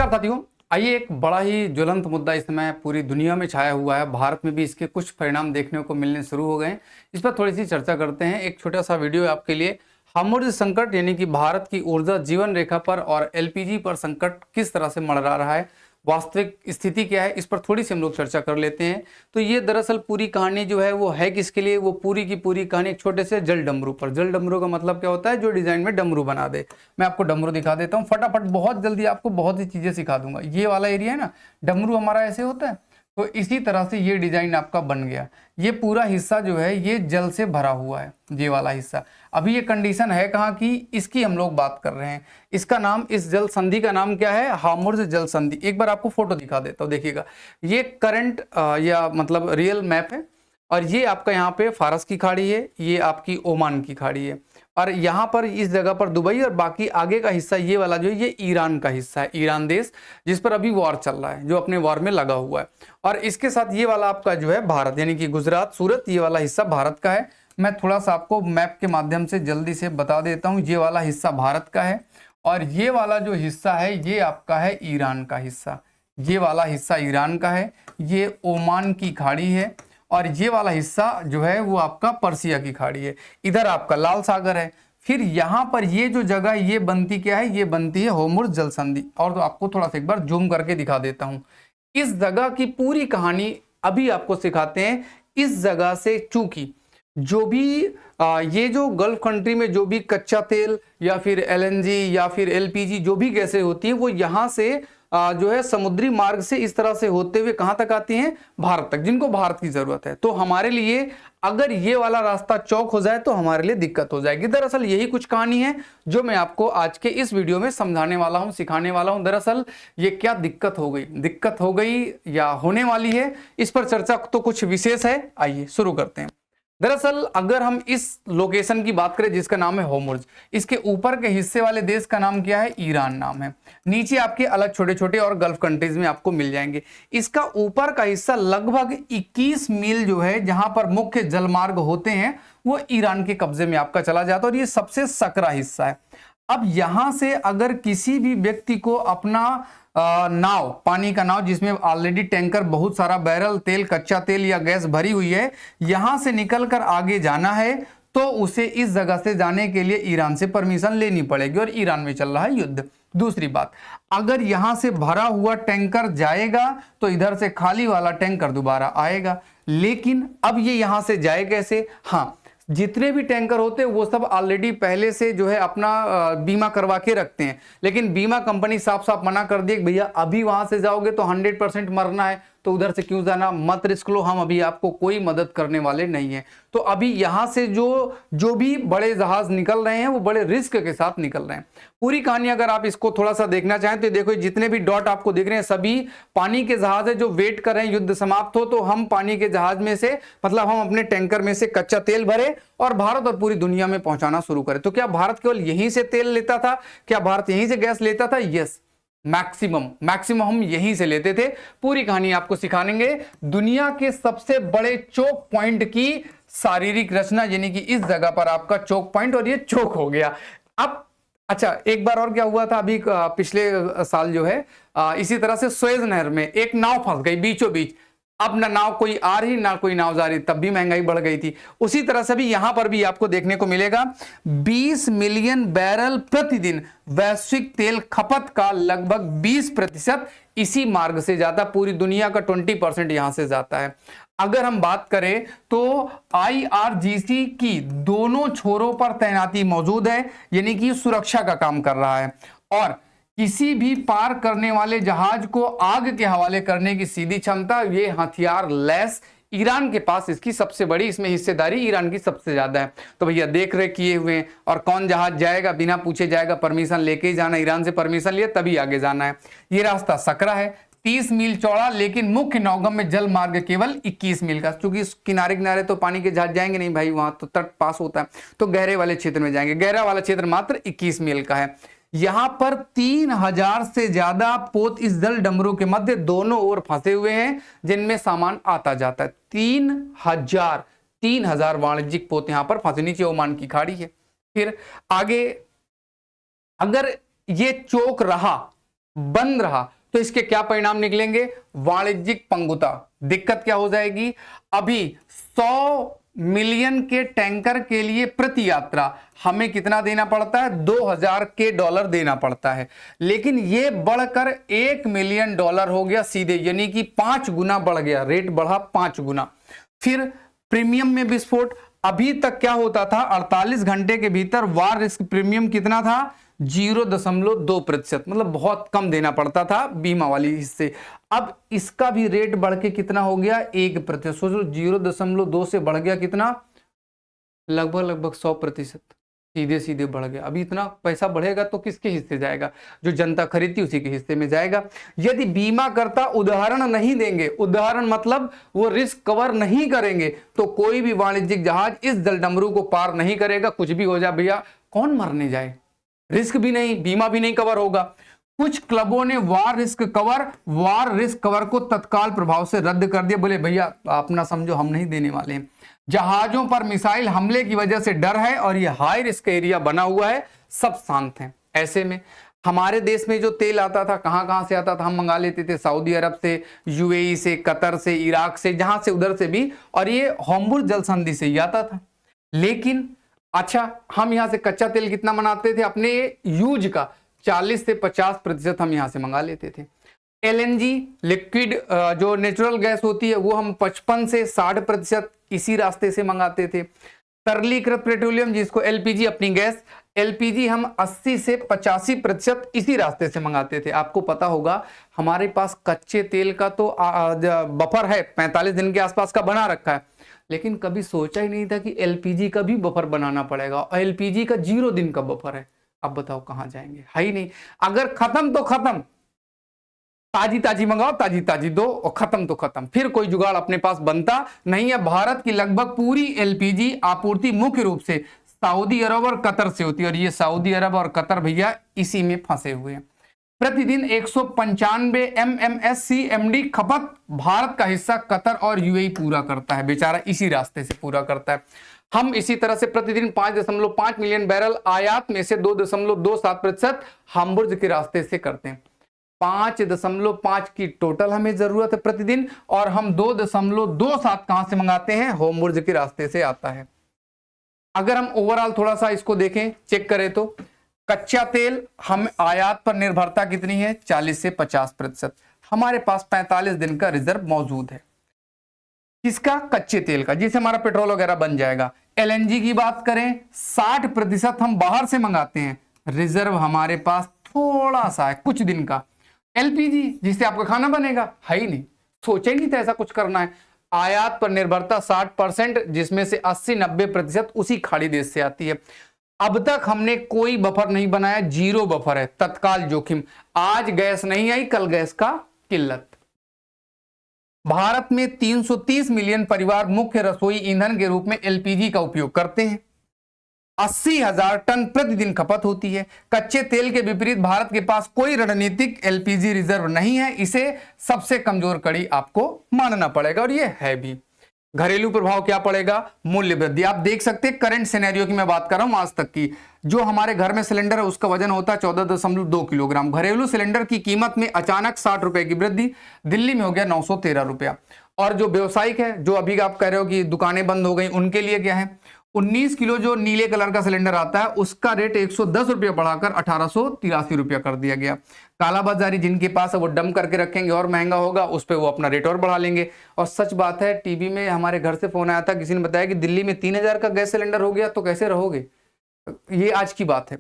नमस्कार साथियों। आइए, एक बड़ा ही ज्वलंत मुद्दा इस समय पूरी दुनिया में छाया हुआ है। भारत में भी इसके कुछ परिणाम देखने को मिलने शुरू हो गए हैं। इस पर थोड़ी सी चर्चा करते हैं। एक छोटा सा वीडियो है आपके लिए। हार्मुज़ संकट यानी कि भारत की ऊर्जा जीवन रेखा पर और एलपीजी पर संकट किस तरह से मंडरा रहा है, वास्तविक स्थिति क्या है, इस पर थोड़ी सी हम लोग चर्चा कर लेते हैं। तो ये दरअसल पूरी कहानी जो है वो है किसके लिए, वो पूरी की पूरी कहानी एक छोटे से जल डमरू पर। जल डमरू का मतलब क्या होता है? जो डिजाइन में डमरू बना दे। मैं आपको डमरू दिखा देता हूँ फटाफट, बहुत जल्दी आपको बहुत सी चीजें सिखा दूंगा। ये वाला एरिया है ना, डमरू हमारा ऐसे होता है, तो इसी तरह से ये डिजाइन आपका बन गया। ये पूरा हिस्सा जो है ये जल से भरा हुआ है, ये वाला हिस्सा। अभी ये कंडीशन है कहाँ की, इसकी हम लोग बात कर रहे हैं। इसका नाम, इस जल संधि का नाम क्या है? हार्मुज़ जल संधि। एक बार आपको फोटो दिखा देता हूँ, देखिएगा। ये करंट या मतलब रियल मैप है, और ये आपका यहाँ पे फारस की खाड़ी है, ये आपकी ओमान की खाड़ी है, और यहाँ पर इस जगह पर दुबई, और बाकी आगे का हिस्सा ये वाला जो है ये ईरान का हिस्सा है। ईरान देश जिस पर अभी वॉर चल रहा है, जो अपने वॉर में लगा हुआ है। और इसके साथ ये वाला आपका जो है भारत, यानी कि गुजरात, सूरत, ये वाला हिस्सा भारत का है। मैं थोड़ा सा आपको मैप के माध्यम से जल्दी से बता देता हूँ। ये वाला हिस्सा भारत का है, और ये वाला जो हिस्सा है ये आपका है ईरान का हिस्सा। ये वाला हिस्सा ईरान का है, ये ओमान की खाड़ी है, और ये वाला हिस्सा जो है वो आपका पर्सिया की खाड़ी है। इधर आपका लाल सागर है। फिर यहाँ पर ये जो जगह ये बनती क्या है? ये बनती है हार्मुज़ जल संधि। और तो आपको थोड़ा सा एक बार जूम करके दिखा देता हूँ। इस जगह की पूरी कहानी अभी आपको सिखाते हैं। इस जगह से चूंकि जो भी ये जो गल्फ कंट्री में जो भी कच्चा तेल या फिर एलएनजी या फिर एलपीजी जो भी गैसें होती हैं, वो यहाँ से जो है समुद्री मार्ग से इस तरह से होते हुए कहां तक आती हैं? भारत तक, जिनको भारत की जरूरत है। तो हमारे लिए अगर ये वाला रास्ता चौक हो जाए तो हमारे लिए दिक्कत हो जाएगी। दरअसल यही कुछ कहानी है जो मैं आपको आज के इस वीडियो में समझाने वाला हूं, सिखाने वाला हूं। दरअसल ये क्या दिक्कत हो गई या होने वाली है, इस पर चर्चा तो कुछ विशेष है। आइए शुरू करते हैं। दरअसल अगर हम इस लोकेशन की बात करें जिसका नाम है हार्मुज़, इसके ऊपर के हिस्से वाले देश का नाम क्या है? ईरान नाम है। नीचे आपके अलग छोटे छोटे और गल्फ कंट्रीज में आपको मिल जाएंगे। इसका ऊपर का हिस्सा लगभग 21 मील जो है, जहां पर मुख्य जलमार्ग होते हैं, वो ईरान के कब्जे में आपका चला जाता है, और ये सबसे सकरा हिस्सा है। अब यहां से अगर किसी भी व्यक्ति को अपना नाव, पानी का नाव जिसमें ऑलरेडी टैंकर बहुत सारा बैरल तेल, कच्चा तेल या गैस भरी हुई है, यहां से निकलकर आगे जाना है, तो उसे इस जगह से जाने के लिए ईरान से परमिशन लेनी पड़ेगी, और ईरान में चल रहा है युद्ध। दूसरी बात, अगर यहां से भरा हुआ टैंकर जाएगा तो इधर से खाली वाला टैंकर दोबारा आएगा। लेकिन अब ये यहां से जाए कैसे? हाँ, जितने भी टैंकर होते हैं वो सब ऑलरेडी पहले से जो है अपना बीमा करवा के रखते हैं, लेकिन बीमा कंपनी साफ साफ मना कर दी, भैया अभी वहां से जाओगे तो 100% मरना है, तो उधर से क्यों जाना, मत रिस्क लो, हम अभी आपको कोई मदद करने वाले नहीं है। तो अभी यहां से जो भी बड़े जहाज निकल रहे हैं वो बड़े रिस्क के साथ निकल रहे हैं। पूरी कहानी अगर आप इसको थोड़ा सा देखना चाहें तो देखो, जितने भी डॉट आपको दिख रहे हैं सभी पानी के जहाज है जो वेट कर रहे हैं युद्ध समाप्त हो, तो हम पानी के जहाज में से, मतलब हम अपने टैंकर में से कच्चा तेल भरे और भारत और पूरी दुनिया में पहुंचाना शुरू करें। तो क्या भारत केवल यहीं से तेल लेता था? क्या भारत यहीं से गैस लेता था? यस, मैक्सिमम हम यहीं से लेते थे। पूरी कहानी आपको सिखाएंगे। दुनिया के सबसे बड़े चोक पॉइंट की शारीरिक रचना, यानी कि इस जगह पर आपका चोक पॉइंट, और ये चोक हो गया। अब अच्छा, एक बार और क्या हुआ था अभी पिछले साल जो है, इसी तरह से सुएज नहर में एक नाव फंस गई बीचों बीच। अब ना नाव कोई आ रही ना कोई नाव जा रही, तब भी महंगाई बढ़ गई थी। उसी तरह से भी यहां पर भी आपको देखने को मिलेगा 20 मिलियन बैरल प्रतिदिन वैश्विक तेल खपत का लगभग 20% इसी मार्ग से जाता। पूरी दुनिया का 20% यहां से जाता है। अगर हम बात करें तो IRGC की दोनों छोरों पर तैनाती मौजूद है, यानी कि सुरक्षा का काम कर रहा है, और किसी भी पार करने वाले जहाज को आग के हवाले करने की सीधी क्षमता, ये हथियार लैस ईरान के पास इसकी सबसे बड़ी, इसमें हिस्सेदारी ईरान की सबसे ज्यादा है। तो भैया देख रेख किए हुए हैं, और कौन जहाज जाएगा बिना पूछे जाएगा, परमिशन लेके ही जाना, ईरान से परमिशन लिए तभी आगे जाना है। ये रास्ता सकरा है, 30 मील चौड़ा, लेकिन मुख्य नौगम में जल मार्ग केवल 21 मील का, क्योंकि किनारे किनारे तो पानी के जहाज जाएंगे नहीं भाई, वहां तो तट पास होता है, तो गहरे वाले क्षेत्र में जाएंगे। गहरा वाला क्षेत्र मात्र 21 मील का है। यहां पर 3000 से ज्यादा पोत इस जल डमरू के मध्य दोनों ओर फंसे हुए हैं, जिनमें सामान आता जाता है। 3000 वाणिज्यिक पोत यहां पर फंसे। नीचे ओमान की खाड़ी है। फिर आगे अगर ये चौक रहा बंद रहा तो इसके क्या परिणाम निकलेंगे? वाणिज्यिक पंगुता। दिक्कत क्या हो जाएगी? अभी 100 मिलियन के टैंकर के लिए प्रति यात्रा हमें कितना देना पड़ता है? $2000 देना पड़ता है, लेकिन ये बढ़कर $1 मिलियन हो गया सीधे, यानी कि 5 गुना बढ़ गया, रेट बढ़ा 5 गुना। फिर प्रीमियम में विस्फोट। अभी तक क्या होता था? 48 घंटे के भीतर वार रिस्क प्रीमियम कितना था? 0.2%, मतलब बहुत कम देना पड़ता था बीमा वाली हिस्से। अब इसका भी रेट बढ़ के कितना हो गया? 1%। सोचो 0.2 से बढ़ गया कितना? लगभग 100%, सीधे सीधे बढ़ गया। अभी इतना पैसा बढ़ेगा तो किसके हिस्से जाएगा? जो जनता खरीदती उसी के हिस्से में जाएगा। यदि बीमा करता उदाहरण नहीं देंगे, उदाहरण मतलब वो रिस्क कवर नहीं करेंगे, तो कोई भी वाणिज्यिक जहाज इस जलडमरू को पार नहीं करेगा। कुछ भी हो जाए भैया, कौन मरने जाए? रिस्क भी नहीं, बीमा भी नहीं कवर होगा। कुछ क्लबों ने वार रिस्क कवर को तत्काल प्रभाव से रद्द कर दिया। बोले भैया आप ना समझो, हम नहीं देने वाले हैं। जहाजों पर मिसाइल हमले की वजह से डर है और ये हाई रिस्क एरिया बना हुआ है, सब शांत हैं। ऐसे में हमारे देश में जो तेल आता था, कहां से आता था? हम मंगा लेते थे सऊदी अरब से, यूएई से, कतर से, इराक से, जहां से उधर से भी, और ये होर्मुज़ जल संधि से ही आता था। लेकिन अच्छा, हम यहां से कच्चा तेल कितना बनाते थे? अपने यूज का 40 से 50% हम यहां से मंगा लेते थे। एलएनजी लिक्विड जो नेचुरल गैस होती है, वो हम 55 से 60% इसी रास्ते से मंगाते थे। तरलीकृत पेट्रोलियम जिसको एलपीजी, अपनी गैस एलपीजी, हम 80 से 85% इसी रास्ते से मंगाते थे। आपको पता होगा हमारे पास कच्चे तेल का तो बफर है, 45 दिन के आसपास का बना रखा है, लेकिन कभी सोचा ही नहीं था कि एलपीजी का भी बफर बनाना पड़ेगा, और एलपीजी का 0 दिन का बफर है। अब बताओ कहां जाएंगे? है ही नहीं। अगर खत्म तो खत्म, ताजी ताजी मंगाओ, ताजी ताजी दो, और खत्म तो खत्म, फिर कोई जुगाड़ अपने पास बनता नहीं है। भारत की लगभग पूरी एलपीजी आपूर्ति मुख्य रूप से सऊदी अरब और कतर से होती है, और ये सऊदी अरब और कतर भैया इसी में फंसे हुए हैं। प्रतिदिन 195 MMSCMD खपत भारत का हिस्सा कतर और यूएई पूरा करता है, बेचारा इसी रास्ते से पूरा करता है। हम इसी तरह से प्रतिदिन 5.5 मिलियन बैरल आयात में से 2.27% हाम्बुर्ग के रास्ते से करते हैं। 5.5 की टोटल हमें जरूरत है प्रतिदिन, और हम 2.27 कहां से मंगाते हैं? होर्मुज़ के रास्ते से आता है। अगर हम ओवरऑल थोड़ा सा इसको देखें, चेक करें, तो कच्चा तेल हम आयात पर निर्भरता कितनी है? 40 से 50%। हमारे पास 45 दिन का रिजर्व मौजूद है। किसका? कच्चे तेल का, जिससे हमारा पेट्रोल वगैरह बन जाएगा। एलएनजी की बात करें, 60% हम बाहर से मंगाते हैं, रिजर्व हमारे पास थोड़ा सा है, कुछ दिन का। एलपीजी जिससे आपका खाना बनेगा, है ही नहीं, सोचेंगे तो ऐसा कुछ करना है। आयात पर निर्भरता 60%, जिसमें से 80-90% उसी खाड़ी देश से आती है। अब तक हमने कोई बफर नहीं बनाया, 0 बफर है, तत्काल जोखिम। आज गैस नहीं आई, कल गैस का किल्लत। भारत में 330 मिलियन परिवार मुख्य रसोई ईंधन के रूप में एलपीजी का उपयोग करते हैं। 80,000 टन प्रतिदिन खपत होती है। कच्चे तेल के विपरीत भारत के पास कोई रणनीतिक एलपीजी रिजर्व नहीं है, इसे सबसे कमजोर कड़ी आपको मानना पड़ेगा, और ये है भी। घरेलू प्रभाव क्या पड़ेगा? मूल्य वृद्धि। आप देख सकते हैं करंट सिनेरियो की मैं बात कर रहा हूं, आज तक की। जो हमारे घर में सिलेंडर है उसका वजन होता है 14.2 किलोग्राम। घरेलू सिलेंडर की कीमत में अचानक 60 रुपए की वृद्धि, दिल्ली में हो गया 913 रुपया। और जो व्यवसायिक है, जो अभी आप कह रहे हो कि दुकानें बंद हो गई, उनके लिए क्या है? 19 किलो जो नीले कलर का सिलेंडर आता है, उसका रेट 110 रुपया बढ़ाकर 1883 रुपया कर दिया गया। कालाबाजारी जिनके पास है वो डम करके रखेंगे, और महंगा होगा उस पर वो अपना रेट और बढ़ा लेंगे। और सच बात है, टीवी में हमारे घर से फोन आया था, किसी ने बताया कि दिल्ली में 3000 का गैस सिलेंडर हो गया, तो कैसे रहोगे? ये आज की बात है।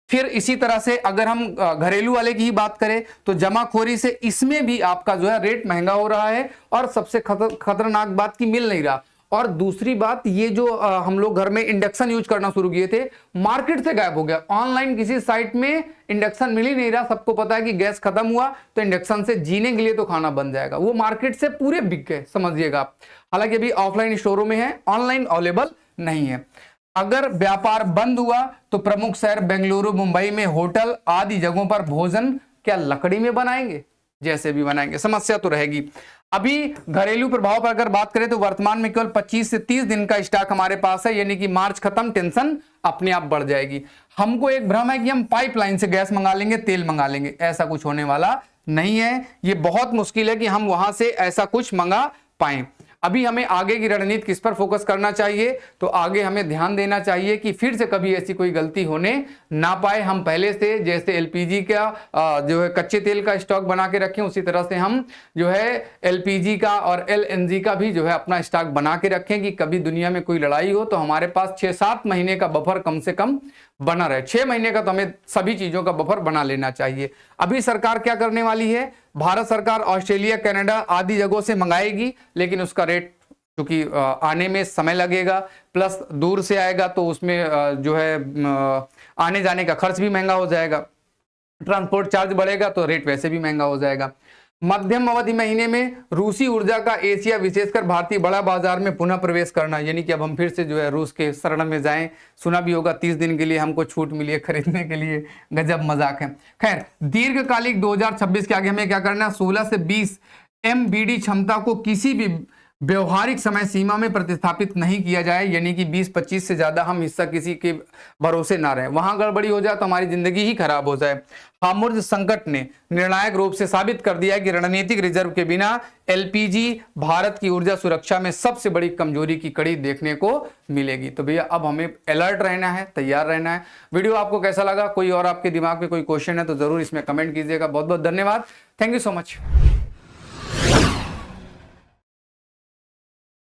फिर इसी तरह से अगर हम घरेलू वाले की ही बात करें, तो जमाखोरी से इसमें भी आपका जो है रेट महंगा हो रहा है, और सबसे खतरनाक बात की मिल नहीं रहा। और दूसरी बात, ये जो हम लोग घर में इंडक्शन यूज करना शुरू किए थे, मार्केट से गायब हो गया। ऑनलाइन किसी साइट में इंडक्शन मिल ही नहीं रहा। सबको पता है कि गैस खत्म हुआ तो इंडक्शन से जीने के लिए तो खाना बन जाएगा, वो मार्केट से पूरे बिक गए, समझिएगा आप। हालांकि अभी ऑफलाइन स्टोरों में है, ऑनलाइन अवेलेबल नहीं है। अगर व्यापार बंद हुआ तो प्रमुख शहर बेंगलुरु, मुंबई में होटल आदि जगहों पर भोजन क्या लकड़ी में बनाएंगे? जैसे भी बनाएंगे, समस्या तो रहेगी। अभी घरेलू प्रभाव पर अगर बात करें तो वर्तमान में केवल 25 से 30 दिन का स्टॉक हमारे पास है, यानी कि मार्च खत्म, टेंशन अपने आप बढ़ जाएगी। हमको एक भ्रम है कि हम पाइपलाइन से गैस मंगा लेंगे, तेल मंगा लेंगे, ऐसा कुछ होने वाला नहीं है। ये बहुत मुश्किल है कि हम वहां से ऐसा कुछ मंगा पाए। अभी हमें आगे की रणनीति किस पर फोकस करना चाहिए, तो आगे हमें ध्यान देना चाहिए कि फिर से कभी ऐसी कोई गलती होने ना पाए। हम पहले से जैसे एलपीजी का जो है कच्चे तेल का स्टॉक बना के रखें, उसी तरह से हम जो है एलपीजी का और एलएनजी का भी जो है अपना स्टॉक बना के रखें कि कभी दुनिया में कोई लड़ाई हो तो हमारे पास 6-7 महीने का बफर कम से कम बना रहे। 6 महीने का तो हमें सभी चीजों का बफर बना लेना चाहिए। अभी सरकार क्या करने वाली है, भारत सरकार ऑस्ट्रेलिया, कनाडा आदि जगहों से मंगाएगी, लेकिन उसका रेट क्योंकि आने में समय लगेगा, प्लस दूर से आएगा तो उसमें जो है आने जाने का खर्च भी महंगा हो जाएगा, ट्रांसपोर्ट चार्ज बढ़ेगा तो रेट वैसे भी महंगा हो जाएगा। मध्यम अवधि महीने में रूसी ऊर्जा का एशिया विशेषकर भारतीय बड़ा बाजार में पुनः प्रवेश करना, यानी कि अब हम फिर से जो है रूस के शरण में जाएं। सुना भी होगा 30 दिन के लिए हमको छूट मिली है खरीदने के लिए, गजब मजाक है। खैर, दीर्घकालिक 2026 के आगे हमें क्या करना है, 16 से 20 MBD क्षमता को किसी भी व्यवहारिक समय सीमा में प्रतिस्थापित नहीं किया जाए, यानी कि 20-25 से ज्यादा हम हिस्सा किसी के भरोसे ना रहें। वहां गड़बड़ी हो जाए तो हमारी जिंदगी ही खराब हो जाए। हार्मुज़ संकट ने निर्णायक रूप से साबित कर दिया है कि रणनीतिक रिजर्व के बिना एलपीजी भारत की ऊर्जा सुरक्षा में सबसे बड़ी कमजोरी की कड़ी देखने को मिलेगी। तो भैया अब हमें अलर्ट रहना है, तैयार रहना है। वीडियो आपको कैसा लगा, कोई और आपके दिमाग में कोई क्वेश्चन है तो जरूर इसमें कमेंट कीजिएगा। बहुत बहुत धन्यवाद, थैंक यू सो मच।